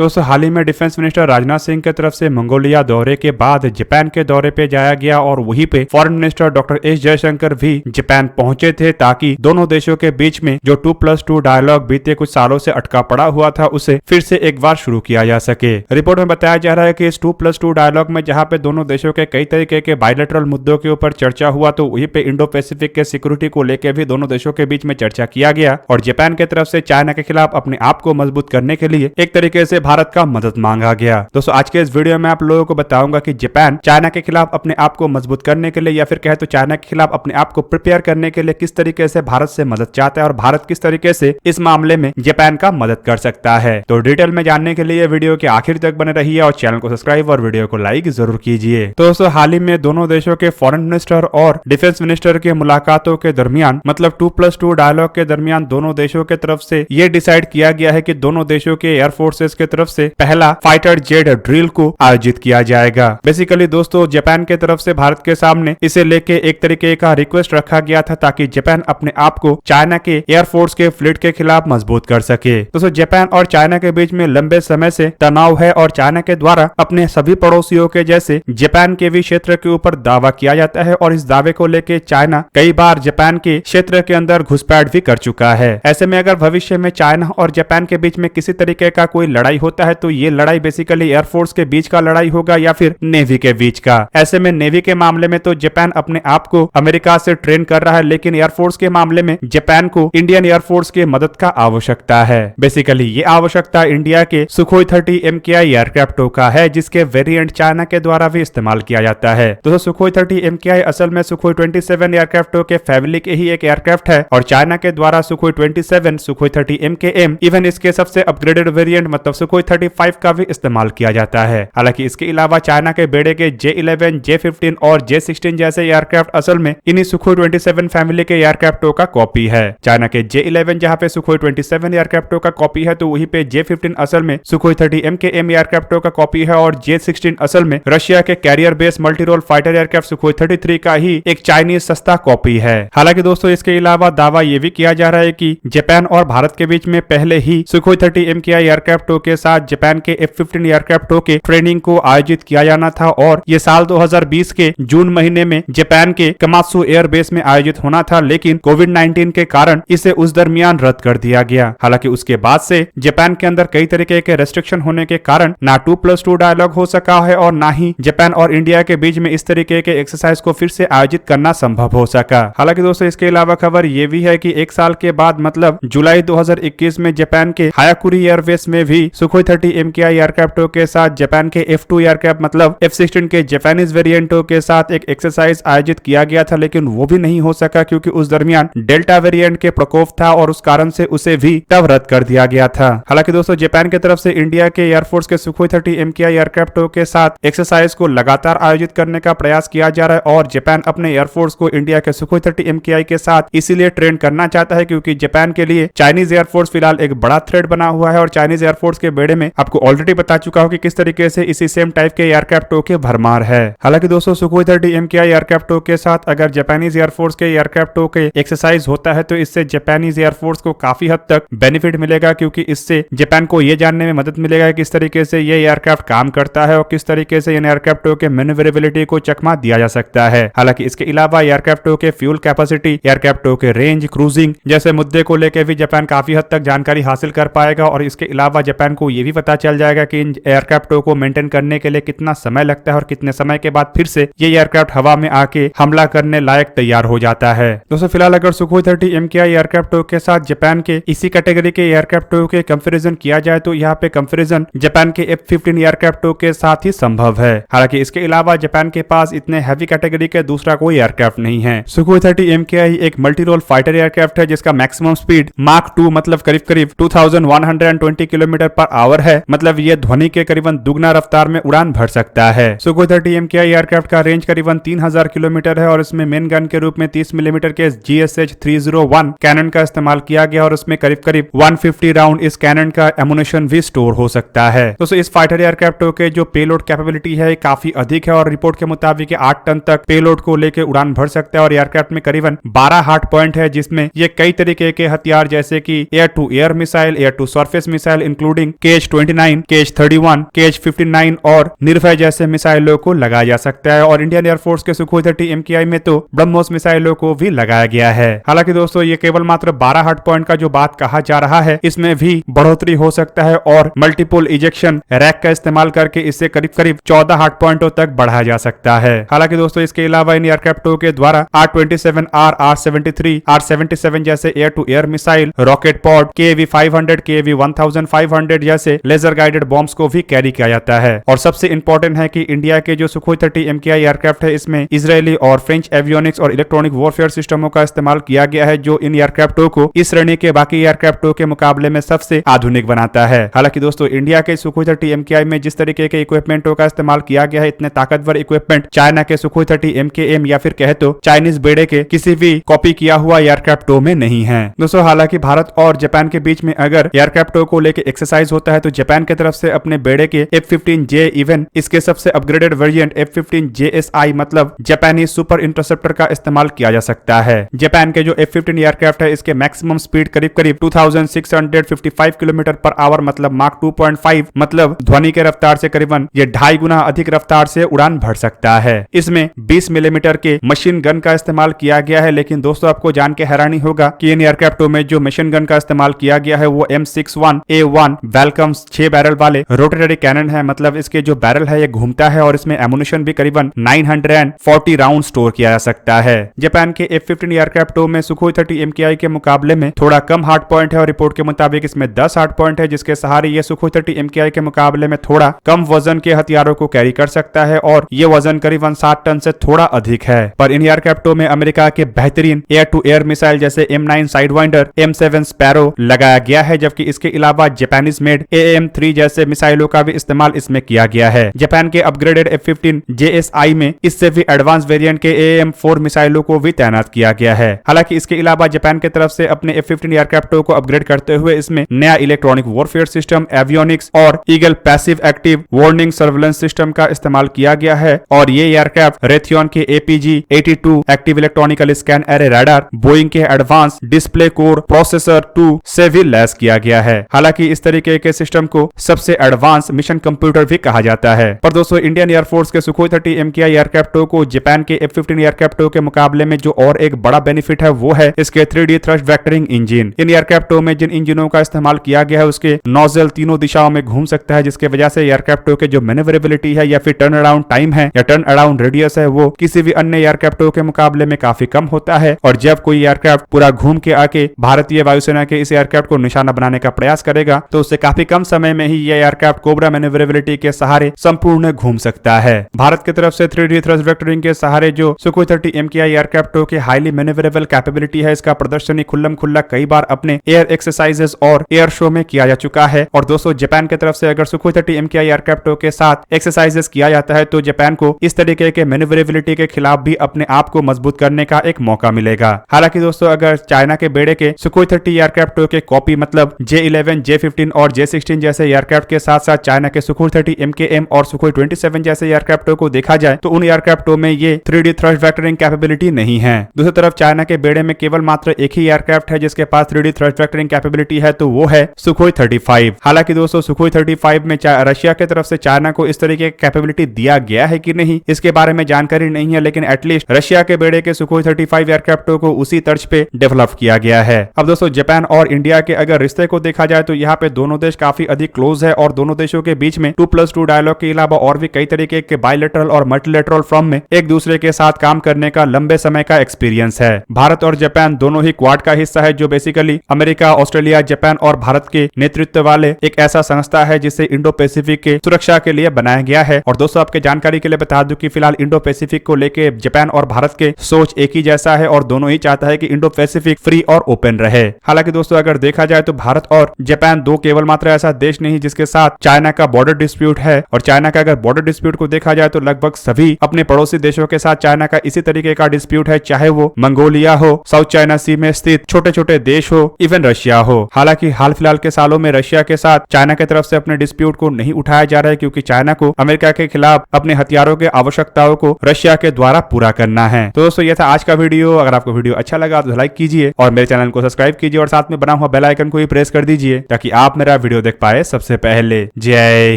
दोस्तों हाल ही में defence minister Rajnath Singh की तरफ से मंगोलिया दौरे के बाद जापान के दौरे पे जाया गया और वहीं पे foreign minister doctor S Jaishankar भी जापान पहुंचे थे ताकि दोनों देशों के बीच में जो 2+2 डायलॉग बीते कुछ सालों से अटका पड़ा हुआ था उसे फिर से एक बार शुरू किया जा सके। रिपोर्ट में बताया जा रहा है कि इस 2+2 डायलॉग में जहां पे दोनों देशों के कई तरीके के बायलैटरल मुद्दों के ऊपर चर्चा हुआ तो वहीं पे इंडो पैसिफिक के सिक्योरिटी को लेकर भी दोनों देशों के बीच में चर्चा किया गया और जापान की तरफ से चाइना के खिलाफ अपने आप को मजबूत करने के लिए एक तरीके से भारत का मदद मांगा गया। दोस्तों आज के इस वीडियो में आप लोगों को बताऊंगा कि जापान चाइना के खिलाफ अपने आप को मजबूत करने के लिए या फिर कहे तो चाइना के खिलाफ अपने आप को प्रिपेयर करने के लिए किस तरीके से भारत से मदद चाहता है और भारत किस तरीके से इस मामले में जापान का मदद कर सकता है। तो डिटेल में जानने के लिए वीडियो के आखिर तक बने रहिए और चैनल को सब्सक्राइब और वीडियो को लाइक जरूर कीजिए। तो दोस्तों हाल ही में दोनों देशों के फॉरेन मिनिस्टर और डिफेंस मिनिस्टर के मुलाकातों के दरमियान मतलब 2+2 डायलॉग के दरमियान दोनों देशों के तरफ से ये डिसाइड किया गया है कि दोनों देशों के एयर फोर्सेस के तरफ से पहला फाइटर जेट ड्रिल को आयोजित किया जाएगा। बेसिकली दोस्तों जापान के तरफ से भारत के सामने इसे लेके एक तरीके का रिक्वेस्ट रखा गया था ताकि जापान अपने आप को चाइना के एयरफोर्स के फ्लीट के खिलाफ मजबूत कर सके। दोस्तों जापान और चाइना के बीच में लंबे समय से तनाव है और चाइना के द्वारा अपने सभी पड़ोसियों के जैसे जापान के भी क्षेत्र के ऊपर दावा किया जाता है और इस दावे को लेके चाइना कई बार जापान के क्षेत्र के अंदर घुसपैठ भी कर चुका है। ऐसे में अगर भविष्य में चाइना और जापान के बीच में किसी तरीके का कोई लड़ाई होता है तो ये लड़ाई बेसिकली एयरफोर्स के बीच का लड़ाई होगा या फिर नेवी के बीच का। ऐसे में नेवी के मामले में तो जापान अपने आप को अमेरिका से ट्रेन कर रहा है लेकिन एयरफोर्स के मामले में जापान को इंडियन एयरफोर्स की मदद का आवश्यकता है। बेसिकली ये आवश्यकता इंडिया के सुखोई 30 MKI एयरक्राफ्टों का है जिसके वेरिएंट चाइना के द्वारा भी इस्तेमाल किया जाता है। दोस्तों सुखोई 30 MKI असल में सुखोई 27 एयरक्राफ्टों के फैमिली के ही एक एयरक्राफ्ट है और चाइना के द्वारा सुखोई 27, सुखोई 30 MKM इवन इसके सबसे अपग्रेडेड वेरिएंट मतलब सुखोई 35 का भी इस्तेमाल किया जाता है। हालांकि इसके अलावा चाइना के बेड़े के J-11, J-15 और J-16 जैसे एयरक्राफ्ट असल में इन्हीं सुखोई 27 फैमिली के एयरक्राफ्टों का कॉपी है। चाइना के J-11 जहां पे सुखोई 27 एयरक्राफ्टों का कॉपी है तो वहीं पे J-15 असल में सुखोई 30 MKM एयरक्राफ्टों का कॉपी है और J-16 असल में रशिया के carrier base multi role fighter aircraft Sukhoi 33 का ही एक चाइनीज सस्ता कॉपी है। हालांकि दोस्तों इसके अलावा दावा ये भी किया जा रहा है कि जापान और भारत के बीच में पहले ही सुखोई 30 MKI एयरक्राफ्टों के साथ जापान के F-15 एयरक्राफ्टों के ट्रेनिंग को आयोजित किया जाना था और ये साल 2020 के जून महीने में जापान के कमात्सु एयरबेस में आयोजित होना था लेकिन कोविड-19 के कारण इसे उस दरमियान रद्द कर दिया गया। हालांकि उसके बाद से जापान के अंदर कई तरीके के रेस्ट्रिक्शन होने के कारण ना 2+2 डायलॉग हो सका है और ना ही जापान और इंडिया के बीच में इस तरीके के एक्सरसाइज को फिर से आयोजित करना संभव हो सका। हालांकि दोस्तों इसके अलावा खबर ये भी है कि एक साल के बाद मतलब जुलाई 2021 में जापान के हायाकुरी एयरबेस में भी सुखोई 30 MKI एयरक्राफ्टों के साथ जापान के F-2 एयरक्राफ्ट मतलब F-16 के जापानीज वेरिएंटों के साथ एक एक्सरसाइज आयोजित किया गया था लेकिन वो भी नहीं हो सका क्योंकि उस दरमियान डेल्टा वेरिएंट के प्रकोप था और उस कारण से उसे भी तब रद्द कर दिया गया था। हालांकि दोस्तों जापान की तरफ से इंडिया के एयरफोर्स के सुखोई 30 MKI एयरक्राफ्टों के साथ एक्सरसाइज को लगातार आयोजित करने का प्रयास किया जा रहा है और जापान अपने एयरफोर्स को इंडिया के सुखोई 30 MKI के साथ इसीलिए ट्रेन करना चाहता है क्योंकि जापान के लिए चाइनीज एयरफोर्स फिलहाल एक बड़ा थ्रेट बना हुआ है और चाइनीज एयरफोर्स के बेड़े में आपको ऑलरेडी बता चुका हूं कि किस तरीके से इसी सेम टाइप के एयरक्राफ्टों के भरमार है। हालांकि दोस्तों सुखोई 30 MKI एयरक्राफ्टों के साथ अगर जापानीज एयरफोर्स के एयरक्राफ्टों के एक्सरसाइज होता है तो इससे जापानीज एयरफोर्स को काफी हद तक बेनिफिट मिलेगा क्योंकि इससे जापान को यह जानने में मदद मिलेगा कि किस तरीके से ये एयरक्राफ्ट काम करता है और किस तरीके से इन एयरक्राफ्टों के मैन्यूवरेबिलिटी को चकमा दिया जा सकता है। हालांकि इसके अलावा एयरक्राफ्टों के फ्यूल कैपेसिटी, एयरक्राफ्टों के रेंज, क्रूजिंग जैसे मुद्दे को लेकर भी जापान काफी हद तक जानकारी हासिल कर पाएगा और इसके अलावा जापान को यह भी पता चल जाएगा कि इन एयरक्राफ्टों को मेंटेन करने के लिए कितना समय लगता है और कितने समय के बाद फिर से ये एयरक्राफ्ट हवा में आके हमला करने लायक तैयार हो जाता है। दोस्तों फिलहाल अगर सुखोई 30 MKI एयरक्राफ्टों के साथ जापान के इसी कैटेगरी के एयरक्राफ्टों के कंपैरिजन किया जाए तो यहाँ पे कंपैरिजन जापान के F-15 एयरक्राफ्टों के साथ ही संभव है। हालांकि इसके अलावा जापान के पास इतने हैवी कैटेगरी के दूसरा कोई एयरक्राफ्ट नहीं है। सुखोई 30 MKI एक मल्टी रोल फाइटर एयरक्राफ्ट है जिसका मैक्सिमम स्पीड माक 2 मतलब करीब 2120 किलोमीटर पर आवर है। मतलब ये ध्वनि के करीबन दुगना रफ्तार में उड़ान भर सकता है। सुखोई 30 MKI एयरक्राफ्ट का रेंज करीबन 3000 किलोमीटर है और इसमें मेन गन के रूप में 30 मिलीमीटर के GSH-301 कैनन का इस्तेमाल किया गया और उसमें करीब 150 राउंड इस कैनन का एमुनेशन भी स्टोर हो सकता है। दोस्तों इस फाइटर एयरक्राफ्टों के जो पेलोड कैपेबिलिटी है काफी अधिक है और रिपोर्ट के मुताबिक 8 टन तक पेलोड को लेकर उड़ान भर सकता है और एयरक्राफ्ट में करीबन 12 हार्ड पॉइंट है जिसमें ये कई तरीके के हथियार जैसे कि air to air missile, air to surface missile including KH-29, KH-31, KH-59 और निर्भय जैसे मिसाइलों को लगाया जा सकता है। और इंडियन एयरफोर्स के सुखोई 30 MKI में तो ब्रह्मोस मिसाइलों को भी लगाया गया है। हालांकि दोस्तों ये केवल मात्र 12 हार्ड पॉइंट का जो बात कहा जा रहा है, इसमें भी बढ़ोतरी हो सकता है और मल्टीपल इजेक्शन रैक का इस्तेमाल करके इसे करीब करीब 14 हार्ड पॉइंटों तक बढ़ाया जा सकता है। हालांकि दोस्तों इसके अलावा इन एयरक्राफ्टों के द्वारा R-27R, R-73, R-77 जैसे air to air missile, rocket pod, KV-500, KV-1500 जैसे लेजर गाइडेड बॉम्ब्स को भी कैरी किया जाता है। और सबसे इंपॉर्टेंट है कि इंडिया के जो सुखोई 30 MKI एयरक्राफ्ट है, इसमें इजरायली और फ्रेंच एवियोनिक्स और इलेक्ट्रॉनिक वॉरफेयर सिस्टमों का इस्तेमाल किया गया है, जो इन एयरक्राफ्टों को इस श्रेणी के बाकी एयरक्राफ्टों के मुकाबले में सबसे आधुनिक बनाता है। हालांकि दोस्तों इंडिया के सुखोई 30 MKI में जिस तरीके के इक्विपमेंटों का इस्तेमाल किया गया है, इतने ताकतवर इक्विपमेंट चाइना के सुखोई 30 MKM या फिर कहे तो चाइनीज बेड़े के किसी भी कॉपी किया हुआ एयरक्राफ्टों में नहीं है। दोस्तों हालांकि भारत और जापान के बीच में अगर एयरक्राफ्टों को लेकर एक्सरसाइज होता है तो जापान की तरफ से अपने बेड़े के F-15J इवन इसके सबसे अपग्रेडेड वेरिएंट F-15JSI मतलब जापानी सुपर इंटरसेप्टर का इस्तेमाल किया जा सकता है। जापान के जो F-15 एयरक्राफ्ट है, इसके मैक्सिमम स्पीड करीब करीब 2655 किलोमीटर पर आवर मतलब मार्क 2.5 मतलब ध्वनि के रफ्तार से करीबन ये 2.5 गुना अधिक रफ्तार से उड़ान भर सकता है। इसमें 20 मिलीमीटर के मशीन गन का इस्तेमाल किया गया है। लेकिन दोस्तों आपको जान के हैरानी होगा कि इन एयरक्राफ्टों में जो मशीन गन का इस्तेमाल किया गया है वो M61A1 वेलकम्स 6 बैरल वाले रोटेटरी कैनन है। मतलब इसके जो बैरल है ये घूमता है और इसमें एमुनिशन भी करीबन 940 राउंड स्टोर किया जा सकता है। जापान के F-15 एयरक्राफ्टों में सुखोई 30 MKI के मुकाबले में थोड़ा कम हार्ड पॉइंट है और रिपोर्ट के मुताबिक इसमें 10 हार्ड पॉइंट है, जिसके सहारे ये सुखोई 30 MKI के मुकाबले में थोड़ा कम वजन के हथियारों को कैरी कर सकता है और ये वजन करीबन 60 टन से थोड़ा अधिक है। पर इन एयरक्राफ्टों में अमेरिका के बेहतरीन एयर टू एयर मिसाइल जैसे M9 साइडवाइंडर, M7 स्पैरो लगाया गया है, जबकि इसके अलावा जापानीज मेड AAM-3 जैसे मिसाइलों का भी इस्तेमाल इसमें किया गया है। जापान के अपग्रेडेड F-15JSI में इससे भी एडवांस वेरिएंट के AAM-4 मिसाइलों को भी तैनात किया गया है। हालांकि इसके अलावा जापान की तरफ से अपने F-15 एयरक्राफ्टों को अपग्रेड करते हुए इसमें नया इलेक्ट्रॉनिक वॉरफेयर सिस्टम, एवियोनिक्स और eagle passive active warning surveillance system का इस्तेमाल किया गया है। और ये एयरक्राफ्ट रेथियन के APG-82 active electronical scan array radar, Boeing के एडवांस डिस्प्ले कोर प्रोसेसर 2 से भी लैस किया गया है। हालांकि इस तरीके के सिस्टम को सबसे एडवांस मिशन कंप्यूटर भी कहा जाता है। पर दोस्तों इंडियन एयरफोर्स के सुखोई 30 MKI एयरक्राफ्टों को जापान के F-15 एयरक्राफ्टों के मुकाबले में जो और एक बड़ा बेनिफिट है वो है इसके 3D थ्रस्ट वेक्टरिंग इंजन। इन एयरक्राफ्टों में जिन इंजनों का इस्तेमाल किया गया है उसके नोजल तीनों दिशाओं में घूम सकता है, जिसके वजह से एयरक्राफ्टों के जो मैन्युवरेबिलिटी है या फिर टर्न अराउंड टाइम है या टर्न अराउंड रेडियस है वो किसी भी अन्य एयरक्राफ्टों के मुकाबले में काफी कम होता है। और जब कोई एयरक्राफ्ट पूरा घूम के आके भारतीय वायुसेना के इस एयरक्राफ्ट को निशाना बनाने का प्रयास करेगा तो उससे काफी कम समय में ही यह एयरक्राफ्ट कोबरा मैन्युवरेबिलिटी के सहारे संपूर्ण घूम सकता है। भारत की तरफ से 3D थ्रस्ट वेक्टरिंग के सहारे जो सुखोई 30 MKI एयरक्राफ्टों के हाईली मैन्युवरेबल कैपेबिलिटी है, इसका प्रदर्शन खुल्लम खुल्ला कई बार अपने एयर एक्सरसाइजेस और एयर शो में किया जा चुका है। और दोस्तों जापान की तरफ से अगर सुखोई 30 MKI एयरक्राफ्टों के साथ एक्सरसाइजेस किया जाता है तो जापान को इस तरीके के मैन्युवरेबिलिटी के खिलाफ भी अपने आप को मजबूत करने का एक मौका मिलेगा। हालांकि दोस्तों अगर चाइना के बेड़े के सुखोई 30 एयरक्राफ्टों के कॉपी मतलब J-11, J-15 और J-16 जैसे एयरक्राफ्ट के साथ साथ चाइना के सुखोई 30 MKM और सुखोई 27 जैसे एयरक्राफ्टों को देखा जाए तो उन एयरक्राफ्टों में ये 3D थ्रस्ट वेक्टरिंग कैपेबिलिटी नहीं है। दूसरी तरफ चाइना के बेड़े में केवल मात्र एक ही एयरक्राफ्ट है जिसके पास 3D थ्रस्ट वेक्टरिंग कैपेबिलिटी है, तो वो है सुखोई 35। हालांकि दोस्तों सुखोई 35 में रशिया की तरफ से चाइना को इस तरीके की कैपेबिलिटी दिया गया है कि नहीं इसके बारे में जानकारी नहीं है, लेकिन एटलीस्ट रशिया के बेड़े के सुखोई 35 एयरक्राफ्टों को उसी तर्ज पे डेवलप किया गया है। अब दोस्तों जापान और इंडिया के अगर रिश्ते को देखा जाए तो यहाँ पे दोनों देश काफी अधिक क्लोज है और दोनों देशों के बीच में 2+2 डायलॉग के अलावा और भी कई तरीके के बायलैटरल और मल्टीलैटरल फॉर्म में एक दूसरे के साथ काम करने का लंबे समय का एक्सपीरियंस है। भारत और जापान दोनों ही क्वाड का हिस्सा है जो बेसिकली अमेरिका, ऑस्ट्रेलिया, जापान और भारत के नेतृत्व वाले एक ऐसा संस्था है जिसे इंडो पैसिफिक के सुरक्षा के लिए बनाया गया है। और दोस्तों आपके जानकारी के लिए बता दूं कि फिलहाल इंडो पैसिफिक को लेके जापान और भारत के सोच एक ही जैसा है और दोनों ही चाहता है कि इंडो पैसिफिक फ्री और ओपन रहे। हालांकि दोस्तों अगर देखा जाए तो भारत और जापान दो केवल मात्र ऐसा देश नहीं जिसके साथ चाइना का बॉर्डर डिस्प्यूट है। और चाइना का अगर बॉर्डर डिस्प्यूट को देखा जाए तो लगभग सभी अपने पड़ोसी देशों के साथ चाइना का इसी तरीके का डिस्प्यूट है, चाहे वो मंगोलिया हो, साउथ चाइना सी में स्थित छोटे छोटे देश हो, इवन रशिया हो। हालांकि हाल फिलहाल के सालों में रशिया के साथ चाइना की तरफ से अपने डिस्प्यूट को नहीं उठाया जा रहा है क्योंकि चाइना को अमेरिका के खिलाफ अपने हथियारों के आवश्यकताओं को रशिया के द्वारा पूरा करना है। तो दोस्तों ये था आज का वीडियो। अगर आपको वीडियो अच्छा लगा तो लाइक कीजिए और मेरे चैनल को सब्सक्राइब कीजिए और साथ में बना हुआ बेल आइकन को भी प्रेस कर दीजिए ताकि आप मेरा वीडियो वीडियो देख पाए सबसे पहले। जय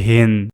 हिंद।